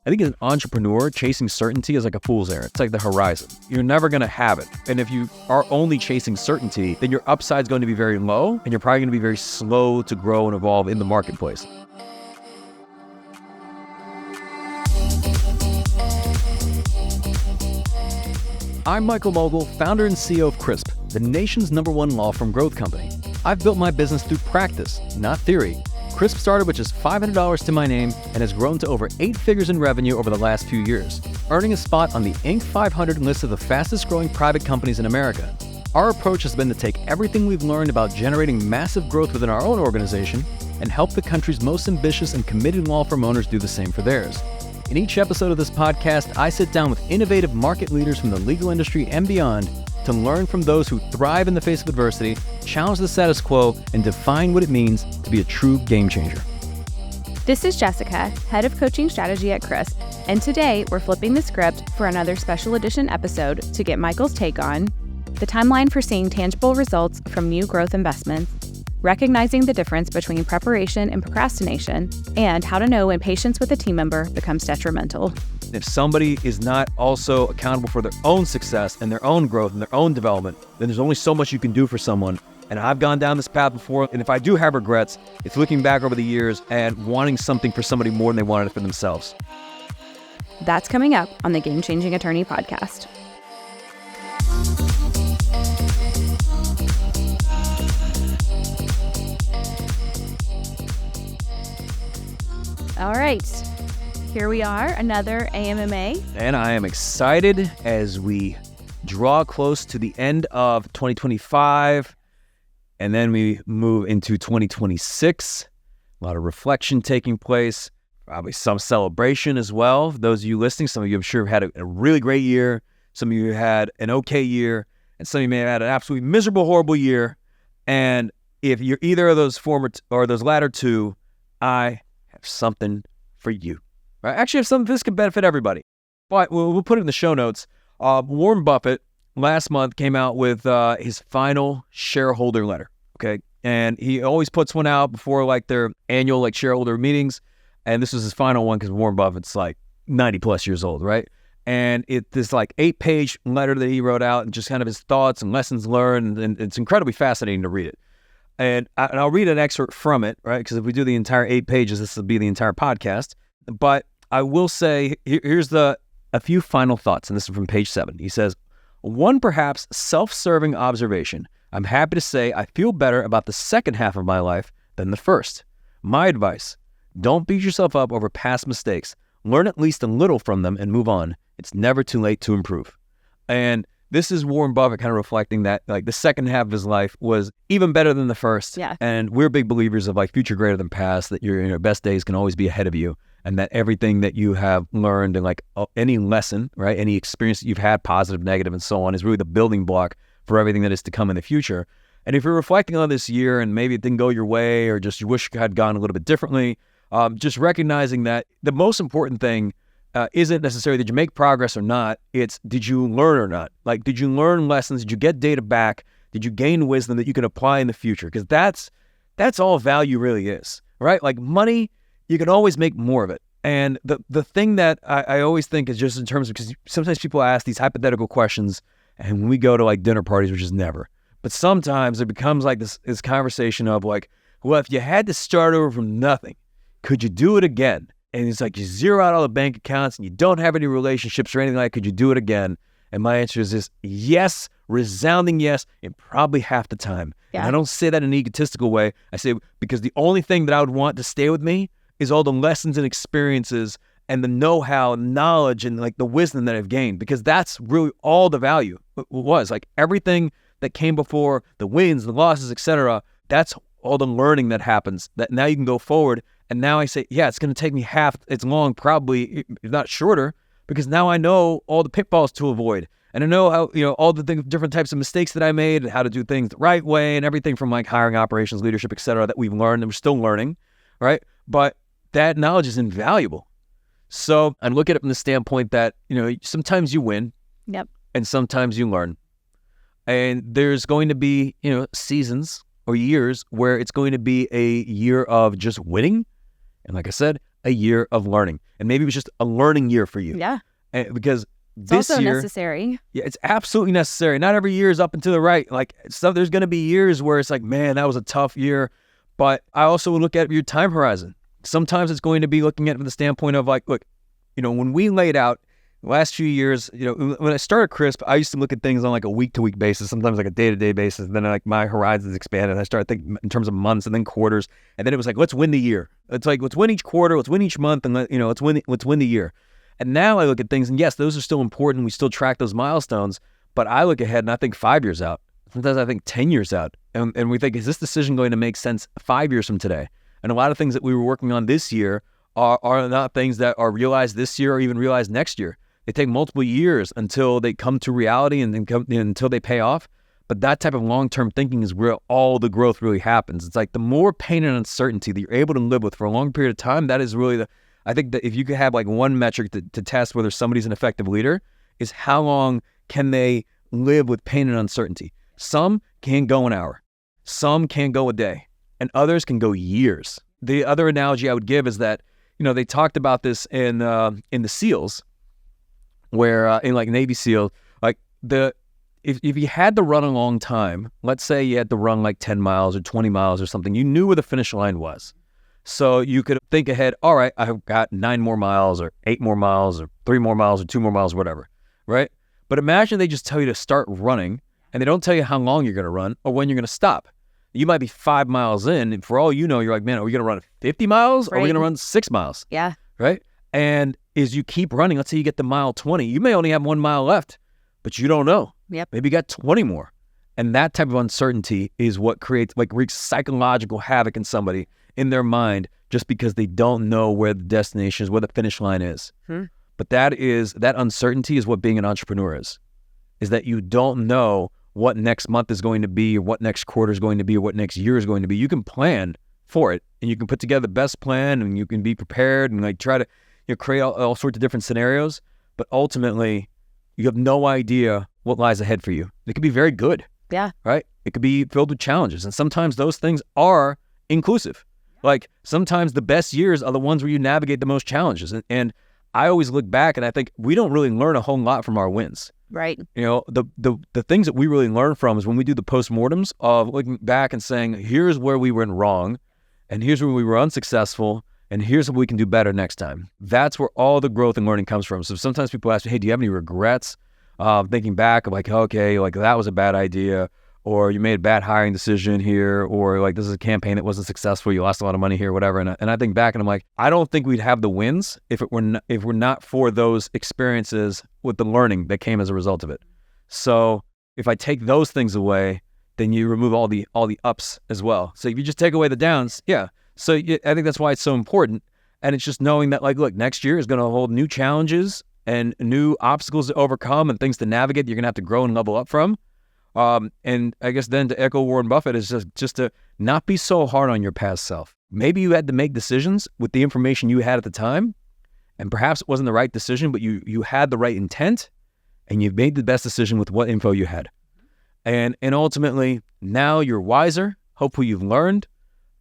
I think as an entrepreneur, chasing certainty is like a fool's errand. It's like the horizon. You're never going to have it. And if you are only chasing certainty, then your upside's going to be very low, and you're probably going to be very slow to grow and evolve in the marketplace. I'm Michael Mogill, founder and CEO of Crisp, the nation's #1 law firm growth company. I've built my business through practice, not theory. Crisp started with just $500 to my name and has grown to over 8 figures in revenue over the last few years, earning a spot on the Inc. 500 list of the fastest growing private companies in America. Our approach has been to take everything we've learned about generating massive growth within our own organization and help the country's most ambitious and committed law firm owners do the same for theirs. In each episode of this podcast, I sit down with innovative market leaders from the legal industry and beyond to learn from those who thrive in the face of adversity, challenge the status quo, and define what it means to be a true game changer. This is Jessica, Head of Coaching Strategy at Crisp, and today we're flipping the script for another special edition episode to get Michael's take on the timeline for seeing tangible results from new growth investments, recognizing the difference between preparation and procrastination, and how to know when patience with a team member becomes detrimental. If somebody is not also accountable for their own success and their own growth and their own development, then there's only so much you can do for someone. And I've gone down this path before, and if I do have regrets, it's looking back over the years and wanting something for somebody more than they wanted it for themselves. That's coming up on the Game Changing Attorney podcast. All right. Here we are, another AMMA. And I am excited as we draw close to the end of 2025, and then we move into 2026. A lot of reflection taking place, probably some celebration as well. For those of you listening, some of you I'm sure have had a really great year. Some of you had an okay year, and some of you may have had an absolutely miserable, horrible year. And if you're either of those former or those latter two, I have something for you. I actually have something this could benefit everybody, but we'll put it in the show notes. Warren Buffett last month came out with his final shareholder letter, okay? And he always puts one out before like their annual like shareholder meetings, and this was his final one because Warren Buffett's like 90 plus years old, right? And it's this like 8-page letter that he wrote out and just kind of his thoughts and lessons learned, and it's incredibly fascinating to read it. And I'll read an excerpt from it, right? Because if we do the entire 8 pages, this will be the entire podcast. But I will say, here's a few final thoughts, and this is from page 7. He says, one perhaps self-serving observation. I'm happy to say I feel better about the second half of my life than the first. My advice, don't beat yourself up over past mistakes. Learn at least a little from them and move on. It's never too late to improve. And this is Warren Buffett kind of reflecting that like the second half of his life was even better than the first. Yeah. And we're big believers of like future greater than past, that your best days can always be ahead of you. And that everything that you have learned and like any lesson, right, any experience that you've had, positive, negative, and so on, is really the building block for everything that is to come in the future. And if you're reflecting on this year and maybe it didn't go your way or just you wish it had gone a little bit differently, just recognizing that the most important thing isn't necessarily did you make progress or not, it's did you learn or not? Like, did you learn lessons? Did you get data back? Did you gain wisdom that you can apply in the future? Because that's all value really is, right? Like money, you can always make more of it. And the thing that I always think is just in terms of, because sometimes people ask these hypothetical questions, and when we go to like dinner parties, which is never, but sometimes it becomes like this conversation of like, well, if you had to start over from nothing, could you do it again? And it's like you zero out all the bank accounts and you don't have any relationships or anything like that, could you do it again? And my answer is this: yes, resounding yes, in probably half the time. Yeah. And I don't say that in an egotistical way. I say because the only thing that I would want to stay with me is all the lessons and experiences and the know-how, knowledge, and like the wisdom that I've gained, because that's really all the value was. Like everything that came before, the wins, the losses, etc. That's all the learning that happens. That now you can go forward. And now I say, yeah, it's going to take me half as long, probably, if not shorter, because now I know all the pitfalls to avoid. And I know how, all the different types of mistakes that I made and how to do things the right way and everything from like hiring, operations, leadership, etc. that we've learned and we're still learning, right? But that knowledge is invaluable. So I look at it from the standpoint that, sometimes you win. Yep. And sometimes you learn. And there's going to be, seasons or years where it's going to be a year of just winning. And like I said, a year of learning. And maybe it was just a learning year for you. Yeah. Because It's this also year, necessary. yeah, it's absolutely necessary. Not every year is up and to the right. Like, there's going to be years where it's like, man, that was a tough year. But I also would look at your time horizon. Sometimes it's going to be looking at it from the standpoint of like, look, when we laid out the last few years, when I started Crisp, I used to look at things on like a week-to-week basis, sometimes like a day-to-day basis. And then like my horizons expanded. I started thinking in terms of months and then quarters. And then it was like, let's win the year. It's like, let's win each quarter, let's win each month, and let's win the year. And now I look at things, and yes, those are still important. We still track those milestones. But I look ahead and I think 5 years out. Sometimes I think 10 years out. And we think, is this decision going to make sense 5 years from today? And a lot of things that we were working on this year are not things that are realized this year or even realized next year. They take multiple years until they come to reality and then until they pay off. But that type of long-term thinking is where all the growth really happens. It's like the more pain and uncertainty that you're able to live with for a long period of time, that is really I think that if you could have like one metric to test whether somebody's an effective leader, is how long can they live with pain and uncertainty. Some can go an hour, some can go a day, and others can go years. The other analogy I would give is that, they talked about this in the SEALs, where in like Navy SEAL, like if you had to run a long time, let's say you had to run like 10 miles or 20 miles or something, you knew where the finish line was. So you could think ahead, all right, I've got 9 more miles or 8 more miles or 3 more miles or 2 more miles, whatever, right? But imagine they just tell you to start running and they don't tell you how long you're going to run or when you're going to stop. You might be 5 miles in, and for all you know, you're like, man, are we going to run 50 miles or are we going to run 6 miles? Yeah. Right? And as you keep running, let's say you get to mile 20, you may only have 1 mile left, but you don't know. Yep. Maybe you got 20 more. And that type of uncertainty is what wreaks psychological havoc in somebody, in their mind, just because they don't know where the destination is, where the finish line is. But that uncertainty is what being an entrepreneur is that you don't know what next month is going to be, or what next quarter is going to be, or what next year is going to be. You can plan for it, and you can put together the best plan, and you can be prepared, and like try to create all sorts of different scenarios. But ultimately, you have no idea what lies ahead for you. It could be very good. Yeah. Right? It could be filled with challenges, and sometimes those things are inclusive. Like sometimes the best years are the ones where you navigate the most challenges. And I always look back and I think we don't really learn a whole lot from our wins. Right. The things that we really learn from is when we do the postmortems of looking back and saying, here's where we went wrong, and here's where we were unsuccessful, and here's what we can do better next time. That's where all the growth and learning comes from. So sometimes people ask me, hey, do you have any regrets? Thinking back of like, okay, like that was a bad idea, or you made a bad hiring decision here, or like this is a campaign that wasn't successful, you lost a lot of money here, whatever. And I think back and I'm like, I don't think we'd have the wins if we're not for those experiences with the learning that came as a result of it. So if I take those things away, then you remove all the ups as well. So if you just take away the downs, yeah. So I think that's why it's so important. And it's just knowing that like, look, next year is going to hold new challenges and new obstacles to overcome and things to navigate. You're going to have to grow and level up from. And I guess then to echo Warren Buffett is just to not be so hard on your past self. Maybe you had to make decisions with the information you had at the time, and perhaps it wasn't the right decision, but you had the right intent, and you've made the best decision with what info you had. And ultimately, now you're wiser. Hopefully you've learned,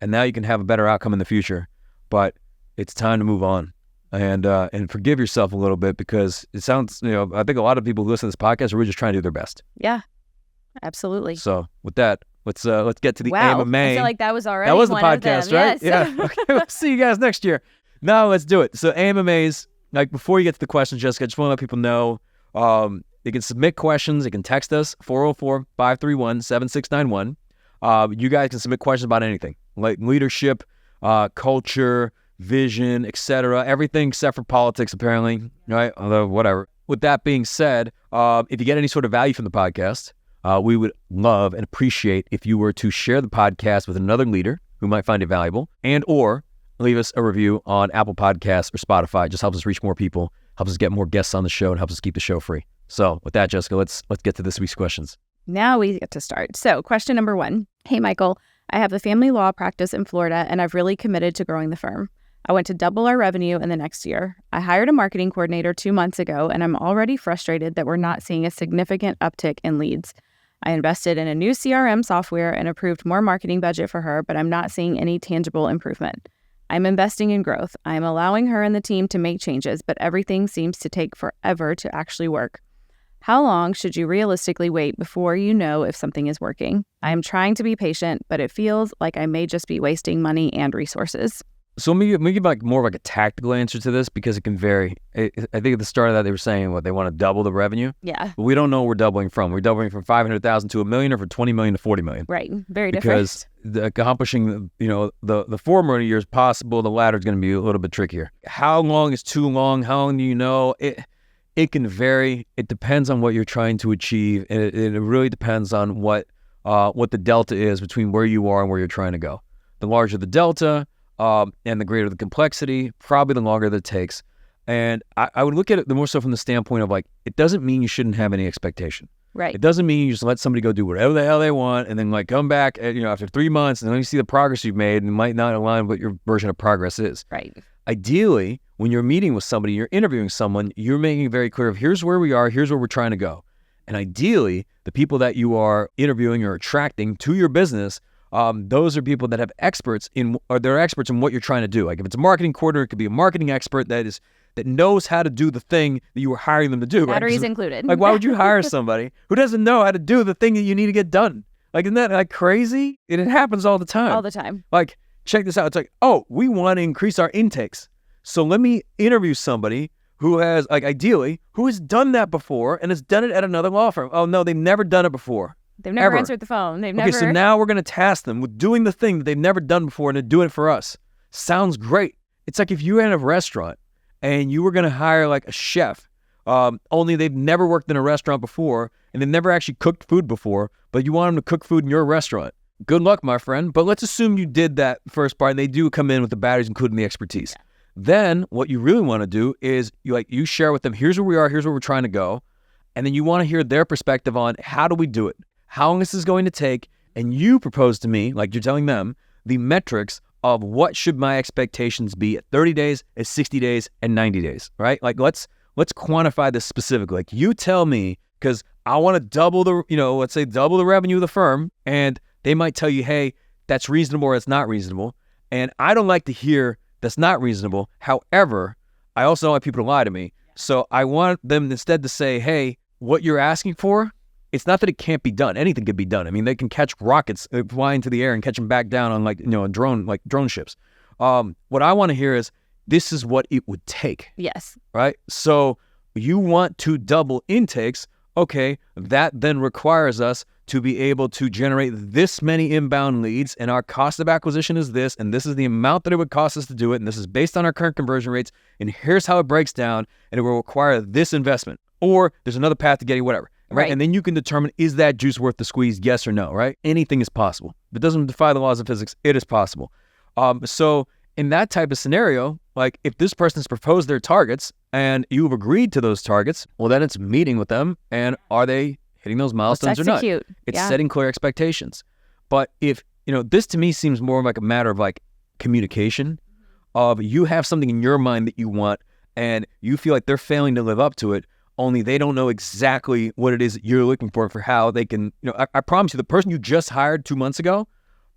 and now you can have a better outcome in the future. But it's time to move on and forgive yourself a little bit, because it sounds, I think a lot of people who listen to this podcast are really just trying to do their best. Yeah. Absolutely. So with that, let's get to the wow. AMA. I feel like that was already that was the one podcast, of them. right? Yes. Yeah. Okay, we'll see you guys next year. No, let's do it. So AMAs, like before you get to the questions, Jessica, I just want to let people know they can submit questions. They can text us 404-531-7691. You guys can submit questions about anything, like leadership, culture, vision, etc. Everything except for politics, apparently, right? Although whatever. With that being said, if you get any sort of value from the podcast, we would love and appreciate if you were to share the podcast with another leader who might find it valuable, and or leave us a review on Apple Podcasts or Spotify. It just helps us reach more people, helps us get more guests on the show, and helps us keep the show free. So with that, Jessica, let's get to this week's questions. Now we get to start. So question number 1. Hey, Michael, I have a family law practice in Florida, and I've really committed to growing the firm. I want to double our revenue in the next year. I hired a marketing coordinator 2 months ago, and I'm already frustrated that we're not seeing a significant uptick in leads. I invested in a new CRM software and approved more marketing budget for her, but I'm not seeing any tangible improvement. I'm investing in growth. I'm allowing her and the team to make changes, but everything seems to take forever to actually work. How long should you realistically wait before you know if something is working? I am trying to be patient, but it feels like I may just be wasting money and resources. So let me give like more of like a tactical answer to this because it can vary. I think at the start of that they were saying what they want to double the revenue. Yeah. But we don't know what we're doubling from. We're doubling from 500,000 to $1 million or from 20 million to 40 million. Right. Very because different. Accomplishing the former year is possible. The latter is going to be a little bit trickier. How long is too long? How long do you know? It can vary. It depends on what you're trying to achieve, and it really depends on what the delta is between where you are and where you're trying to go. The larger the delta, and the greater the complexity, probably the longer that it takes. And I would look at it more so from the standpoint of like, it doesn't mean you shouldn't have any expectation. Right. It doesn't mean you just let somebody go do whatever the hell they want and then like come back after 3 months and then you see the progress you've made and it might not align with what your version of progress is. Right. Ideally, when you're meeting with somebody, you're interviewing someone, you're making it very clear of here's where we are, here's where we're trying to go. And ideally, the people that you are interviewing or attracting to your business, those are people that have they're experts in what you're trying to do. Like if it's a marketing coordinator, it could be a marketing expert that knows how to do the thing that you were hiring them to do. Batteries right? included. Like why would you hire somebody who doesn't know how to do the thing that you need to get done? Like isn't that like crazy? It happens all the time. All the time. Like check this out. It's like, oh, we want to increase our intakes. So let me interview somebody who has ideally who has done that before and has done it at another law firm. Oh no, they've never done it before. They've never ever. answered the phone. They've Okay, so now we're going to task them with doing the thing that they've never done before and they're doing it for us. Sounds great. It's like if you had a restaurant and you were going to hire like a chef, only they've never worked in a restaurant before and they've never actually cooked food before, but you want them to cook food in your restaurant. Good luck, my friend. But let's assume you did that first part and they do come in with the batteries, including the expertise. Yeah. Then what you really want to do is you share with them, here's where we are, here's where we're trying to go. And then you want to hear their perspective on how do we do it? How long this is going to take, and you propose to me, like you're telling them, the metrics of what should my expectations be at 30 days, at 60 days, and 90 days, right? Like let's quantify this specifically. Like you tell me, because I want to double let's say double the revenue of the firm, and they might tell you, hey, that's reasonable or it's not reasonable. And I don't like to hear that's not reasonable. However, I also don't like people to lie to me. So I want them instead to say, hey, what you're asking for, it's not that it can't be done. Anything could be done. I mean, they can catch rockets, fly into the air and catch them back down on a drone, like drone ships. What I want to hear is this is what it would take. Yes. Right? So you want to double intakes. Okay, that then requires us to be able to generate this many inbound leads, and our cost of acquisition is this, and this is the amount that it would cost us to do it, and this is based on our current conversion rates, and here's how it breaks down, and it will require this investment. Or there's another path to getting whatever. Right? And then you can determine, is that juice worth the squeeze, yes or no, right? Anything is possible. If it doesn't defy the laws of physics, it is possible. So in that type of scenario, like if this person has proposed their targets and you've agreed to those targets, well, then it's meeting with them and are they hitting those milestones or not? It's setting clear expectations. But if, this to me seems more like a matter of like communication of you have something in your mind that you want and you feel like they're failing to live up to it, only they don't know exactly what it is that you're looking for how they can, I promise you, the person you just hired 2 months ago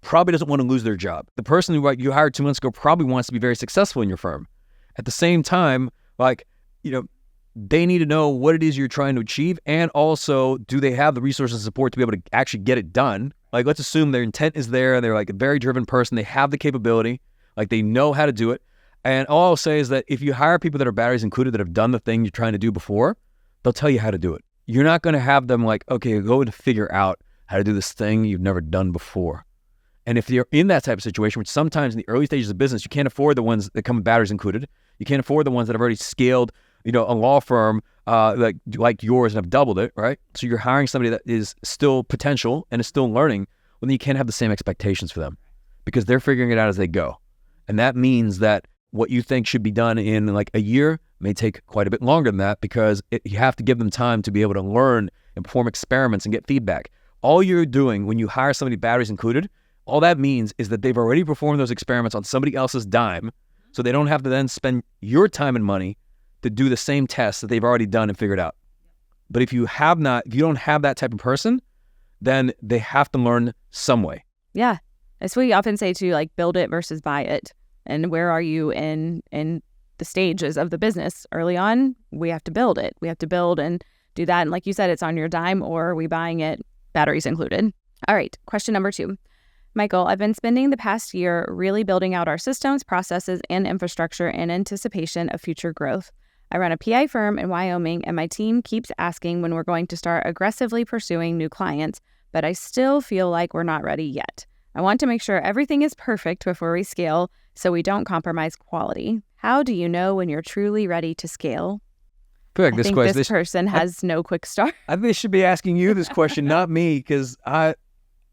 probably doesn't want to lose their job. The person who you hired 2 months ago probably wants to be very successful in your firm. At the same time, they need to know what it is you're trying to achieve, and also, do they have the resources and support to be able to actually get it done? Like, let's assume their intent is there, and they're like a very driven person, they have the capability, like they know how to do it. And all I'll say is that if you hire people that are batteries included that have done the thing you're trying to do before, they'll tell you how to do it. You're not going to have them like, okay, go and figure out how to do this thing you've never done before. And if you're in that type of situation, which sometimes in the early stages of business, you can't afford the ones that come with batteries included. You can't afford the ones that have already scaled, a law firm like yours and have doubled it, right? So you're hiring somebody that is still potential and is still learning. Well, then you can't have the same expectations for them because they're figuring it out as they go. And that means that what you think should be done in like a year may take quite a bit longer than that because you have to give them time to be able to learn and perform experiments and get feedback. All you're doing when you hire somebody batteries included, all that means is that they've already performed those experiments on somebody else's dime, so they don't have to then spend your time and money to do the same tests that they've already done and figured out. But if you don't have that type of person, then they have to learn some way. Yeah. That's what we often say too, like build it versus buy it. And where are you in the stages of the business? Early on, we have to build it. We have to build and do that. And like you said, it's on your dime, or are we buying it, batteries included? All right, question number 2. Michael, I've been spending the past year really building out our systems, processes, and infrastructure in anticipation of future growth. I run a PI firm in Wyoming, and my team keeps asking when we're going to start aggressively pursuing new clients, but I still feel like we're not ready yet. I want to make sure everything is perfect before we scale so we don't compromise quality. How do you know when you're truly ready to scale? I think this person has no quick start. I think they should be asking you this question, not me, because I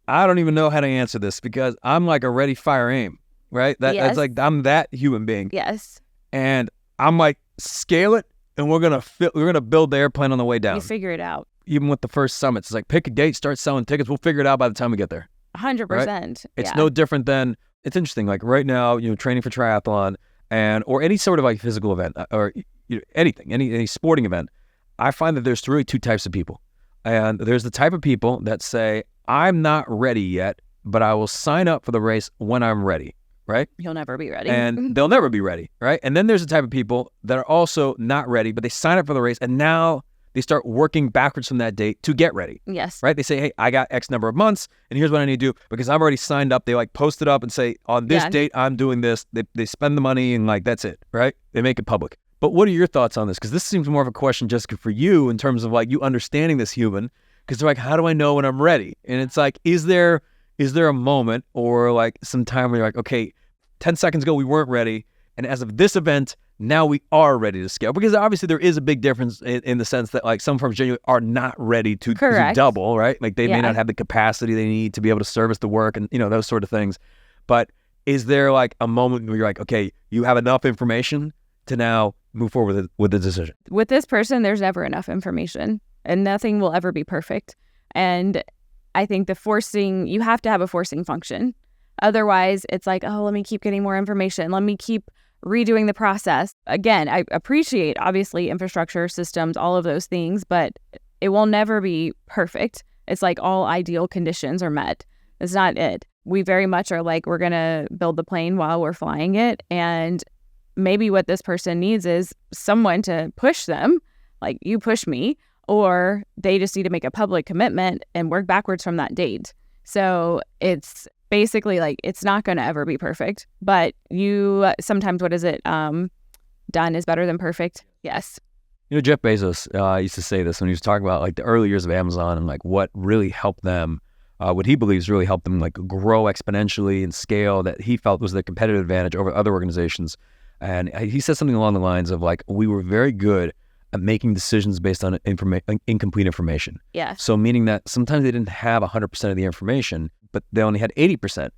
don't even know how to answer this, because I'm like a ready, fire, aim, right? That's like, I'm that human being. Yes. And I'm like, scale it, and we're gonna build the airplane on the way down. We figure it out. Even with the first summits, it's like, pick a date, start selling tickets. We'll figure it out by the time we get there. 100%. Right? It's no different than, it's interesting. Like right now, training for triathlon or any sort of like physical event or anything, any sporting event. I find that there's really 2 types of people, and there's the type of people that say, I'm not ready yet, but I will sign up for the race when I'm ready. Right? You'll never be ready. And they'll never be ready, right? And then there's the type of people that are also not ready, but they sign up for the race, and now they start working backwards from that date to get ready. Yes. Right? They say, hey, I got X number of months, and here's what I need to do, because I'm already signed up. They like post it up and say, on this date, I'm doing this. They spend the money, and like, that's it, right? They make it public. But what are your thoughts on this? Because this seems more of a question, Jessica, for you in terms of like you understanding this human, because they're like, how do I know when I'm ready? And it's like, is there a moment or like some time where you're like, okay, 10 seconds ago we weren't ready, and as of this event, now we are ready to scale? Because obviously there is a big difference in the sense that like some firms genuinely are not ready to double, right? Like they may not have the capacity they need to be able to service the work and those sort of things. But is there like a moment where you're like, okay, you have enough information to now move forward with the decision? With this person, there's never enough information, and nothing will ever be perfect. And I think you have to have a forcing function. Otherwise, it's like, oh, let me keep getting more information. Let me keep redoing the process. Again, I appreciate, obviously, infrastructure, systems, all of those things, but it will never be perfect. It's like all ideal conditions are met. It's not it. We very much are like, we're going to build the plane while we're flying it. And maybe what this person needs is someone to push them, like you push me, or they just need to make a public commitment and work backwards from that date. So it's basically like, it's not going to ever be perfect, but sometimes, what is it? Done is better than perfect. Yes. Jeff Bezos used to say this when he was talking about like the early years of Amazon and like what really helped them, what he believes really helped them like grow exponentially and scale, that he felt was their competitive advantage over other organizations. And he said something along the lines of like, we were very good at making decisions based on incomplete information. Yeah. So meaning that sometimes they didn't have 100% of the information, but they only had 80%.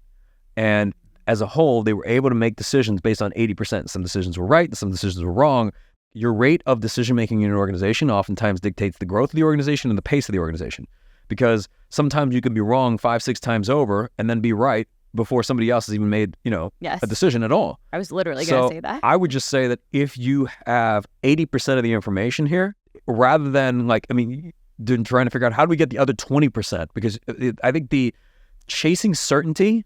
And as a whole, they were able to make decisions based on 80%. Some decisions were right, some decisions were wrong. Your rate of decision-making in an organization oftentimes dictates the growth of the organization and the pace of the organization. Because sometimes you can be wrong 5-6 times over and then be right before somebody else has even made, a decision at all. I was literally going to say that. I would just say that if you have 80% of the information here, rather than trying to figure out how do we get the other 20%, because I think the chasing certainty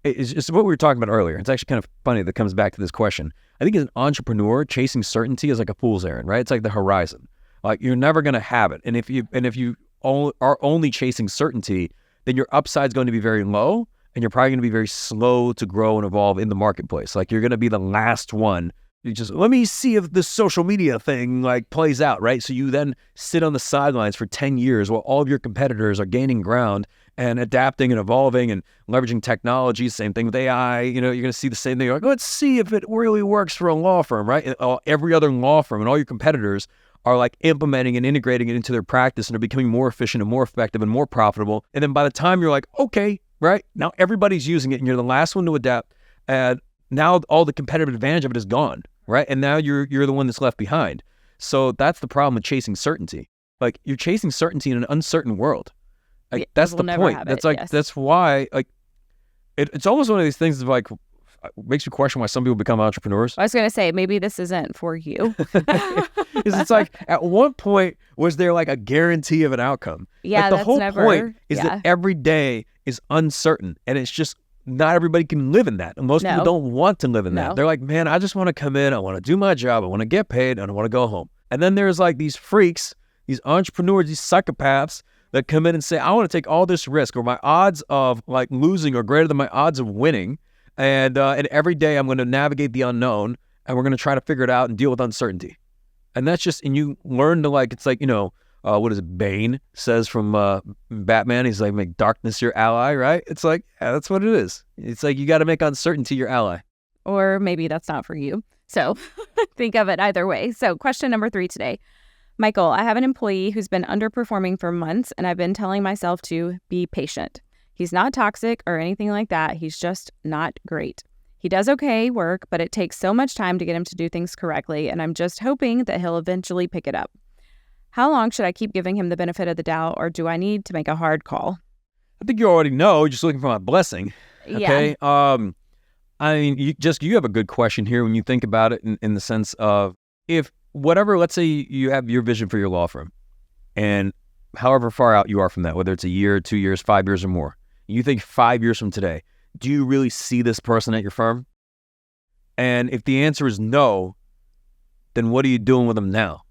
is what we were talking about earlier. It's actually kind of funny that comes back to this question. I think as an entrepreneur, chasing certainty is like a fool's errand, right? It's like the horizon. Like you're never going to have it. And if you are only chasing certainty, then your upside is going to be very low, and you're probably going to be very slow to grow and evolve in the marketplace. Like you're going to be the last one. You just, let me see if this social media thing like plays out, right? So you then sit on the sidelines for 10 years while all of your competitors are gaining ground and adapting and evolving and leveraging technology. Same thing with AI. You're going to see the same thing. You're like, let's see if it really works for a law firm, right? And every other law firm and all your competitors are like implementing and integrating it into their practice and are becoming more efficient and more effective and more profitable. And then by the time you're like, okay, right, now everybody's using it and you're the last one to adapt. And now all the competitive advantage of it is gone, right? And now you're the one that's left behind. So that's the problem with chasing certainty. Like you're chasing certainty in an uncertain world. Like that's the point. That's like, that's why like it's almost one of these things of like, makes you question why some people become entrepreneurs. I was going to say, maybe this isn't for you. Because it's like, at what point was there like a guarantee of an outcome? Yeah, like, the that's whole never, point is that every day is uncertain, and it's just not everybody can live in that. And most people don't want to live in that. No. They're like, man, I just want to come in. I want to do my job. I want to get paid. And I want to go home. And then there's like these freaks, these entrepreneurs, these psychopaths that come in and say, I want to take all this risk, or my odds of like losing are greater than my odds of winning. And every day I'm going to navigate the unknown, and we're going to try to figure it out and deal with uncertainty. And that's just, and you learn to like, it's like, what is it? Bane says from Batman, he's like, make darkness your ally, right? It's like, yeah, that's what it is. It's like, you got to make uncertainty your ally. Or maybe that's not for you. So think of it either way. So question number 3 today. Michael, I have an employee who's been underperforming for months, and I've been telling myself to be patient. He's not toxic or anything like that. He's just not great. He does okay work, but it takes so much time to get him to do things correctly, and I'm just hoping that he'll eventually pick it up. How long should I keep giving him the benefit of the doubt, or do I need to make a hard call? I think you already know. You're just looking for my blessing. Okay. Yeah. I mean, you have a good question here when you think about it in the sense of, if whatever, let's say you have your vision for your law firm, and however far out you are from that, whether it's a year, 2 years, 5 years or more, you think 5 years from today, do you really see this person at your firm? And if the answer is no, then what are you doing with them now?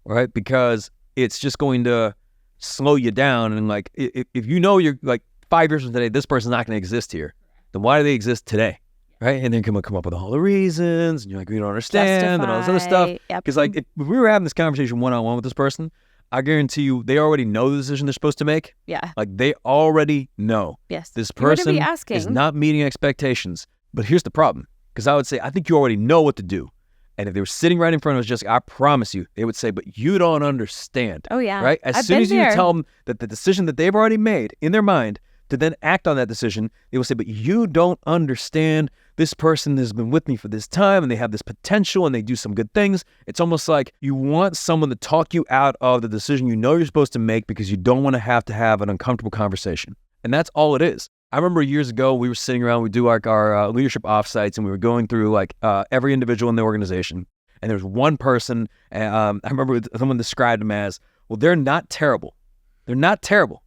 Right? Because it's just going to slow you down. And like, if you know you're like 5 years from today, this person's not going to exist here, then why do they exist today? Right? And then come up with all the reasons, and you're like, we don't understand, and all this other stuff. Because like, if we were having this conversation one-on-one with this person, I guarantee you they already know the decision they're supposed to make. Yeah. Like, they already know. Yes. This person is not meeting expectations. But here's the problem. Because I would say, I think you already know what to do. And if they were sitting right in front of us, Jessica, I promise you, they would say, but you don't understand. Oh, yeah. Right? As soon as you tell them that the decision that they've already made in their mind to then act on that decision, they will say, but you don't understand. This person has been with me for this time, and they have this potential, and they do some good things. It's almost like you want someone to talk you out of the decision you know you're supposed to make, because you don't want to have an uncomfortable conversation. And that's all it is. I remember years ago, we were sitting around, we do like our leadership offsites, and we were going through like every individual in the organization. And there was one person, I remember someone described him as, well, they're not terrible. They're not terrible.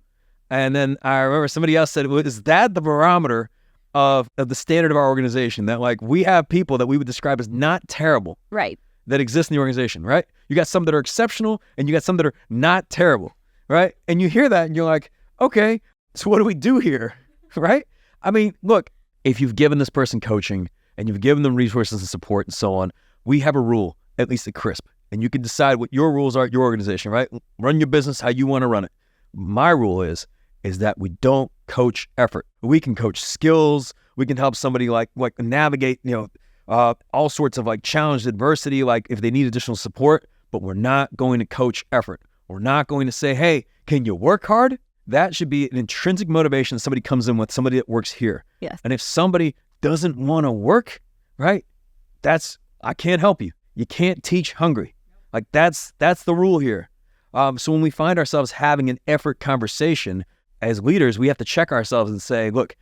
And then I remember somebody else said, well, is that the barometer of the standard of our organization, that like we have people that we would describe as not terrible, right, that exist in the organization, right? You got some that are exceptional, and you got some that are not terrible, right? And you hear that and you're like, okay, so what do we do here, right? I mean, look, if you've given this person coaching and you've given them resources and support and so on, we have a rule, at least at CRISP, and you can decide what your rules are at your organization, right? Run your business how you want to run it. My rule is that we don't coach effort. We can coach skills. We can help somebody like navigate, all sorts of like challenged adversity, like if they need additional support, but we're not going to coach effort. We're not going to say, hey, can you work hard? That should be an intrinsic motivation. Somebody comes in with somebody that works here. Yes. And if somebody doesn't want to work, right, I can't help you. You can't teach hungry. Like that's the rule here. So when we find ourselves having an effort conversation, as leaders, we have to check ourselves and say, look,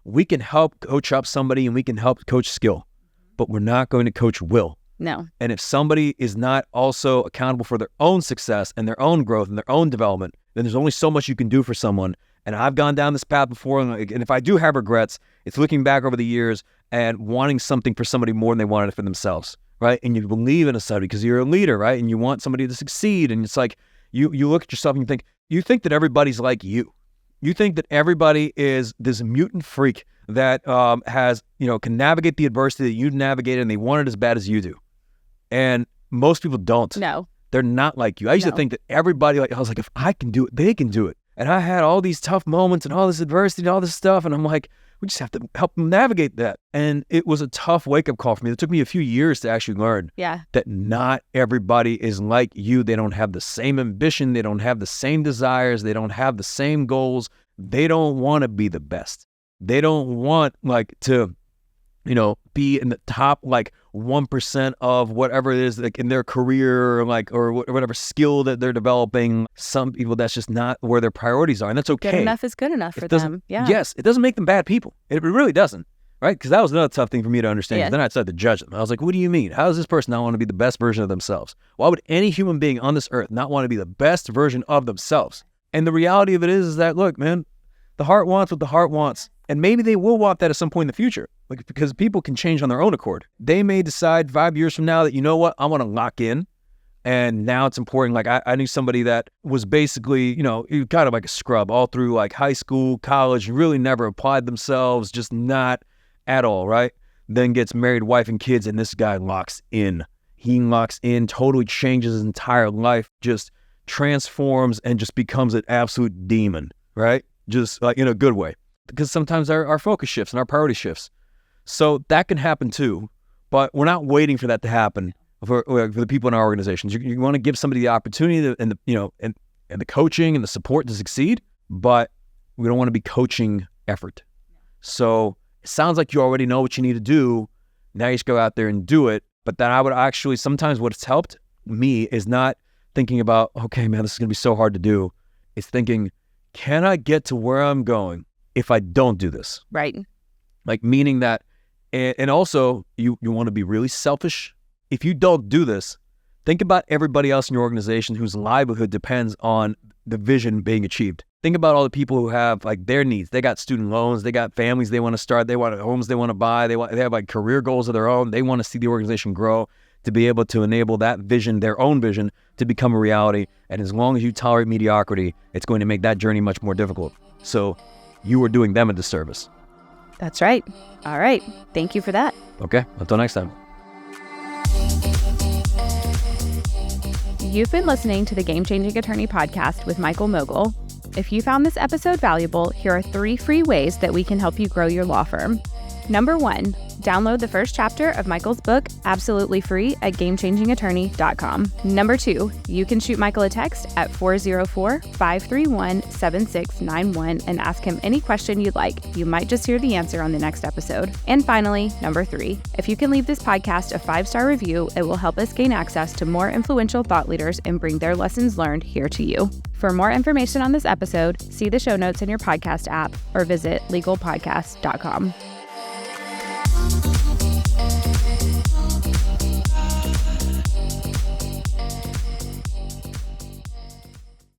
we can help coach up somebody and we can help coach skill, but we're not going to coach will. No. And if somebody is not also accountable for their own success and their own growth and their own development, then there's only so much you can do for someone. And I've gone down this path before, and if I do have regrets, it's looking back over the years and wanting something for somebody more than they wanted it for themselves, right? And you believe in a somebody because you're a leader, right? And you want somebody to succeed. And it's like, you look at yourself and you think that everybody's like you. You think that everybody is this mutant freak that can navigate the adversity that you navigate, and they want it as bad as you do. And most people don't. No. They're not like you. I used to think that everybody, I was like, if I can do it, they can do it. And I had all these tough moments and all this adversity and all this stuff. And I'm like, we just have to help them navigate that. And it was a tough wake-up call for me. It took me a few years to actually learn that not everybody is like you. They don't have the same ambition. They don't have the same desires. They don't have the same goals. They don't want to be the best. They don't want to be in the top 1% of whatever it is in their career or whatever skill that they're developing. Some people, that's just not where their priorities are, and that's okay. Good enough is good enough for them. Yeah. Yes, it doesn't make them bad people. It really doesn't, right? Because that was another tough thing for me to understand. Yeah. Then I started to judge them. I was like, what do you mean? How does this person not want to be the best version of themselves? Why would any human being on this earth not want to be the best version of themselves? And the reality of it is that, look, man, the heart wants what the heart wants. And maybe they will want that at some point in the future, like, because people can change on their own accord. They may decide 5 years from now that, you know what, I want to lock in. And now it's important. Like I knew somebody that was basically, kind of like a scrub all through like high school, college, really never applied themselves, just not at all, right? Then gets married, wife and kids, and this guy locks in. He locks in, totally changes his entire life, just transforms and just becomes an absolute demon, right? Just like in a good way. Because sometimes our focus shifts and our priority shifts. So that can happen too, but we're not waiting for that to happen for the people in our organizations. You want to give somebody the opportunity and the coaching and the support to succeed, but we don't want to be coaching effort. So it sounds like you already know what you need to do. Now you just go out there and do it. But then I would actually, sometimes what's helped me is not thinking about, okay, man, this is going to be so hard to do. It's thinking, can I get to where I'm going if I don't do this? Right. Like meaning that, and also you want to be really selfish. If you don't do this, think about everybody else in your organization whose livelihood depends on the vision being achieved. Think about all the people who have like their needs. They got student loans, they got families they want to start, they want homes they want to buy, they have like career goals of their own. They want to see the organization grow to be able to enable that vision, their own vision, to become a reality. And as long as you tolerate mediocrity, it's going to make that journey much more difficult. So you are doing them a disservice. That's right. All right. Thank you for that. Okay. Until next time. You've been listening to the Game Changing Attorney podcast with Michael Mogill. If you found this episode valuable, here are 3 free ways that we can help you grow your law firm. Number 1, download the first chapter of Michael's book absolutely free at gamechangingattorney.com. Number 2, you can shoot Michael a text at 404-531-7691 and ask him any question you'd like. You might just hear the answer on the next episode. And finally, number 3, if you can leave this podcast a 5-star review, it will help us gain access to more influential thought leaders and bring their lessons learned here to you. For more information on this episode, see the show notes in your podcast app or visit legalpodcast.com.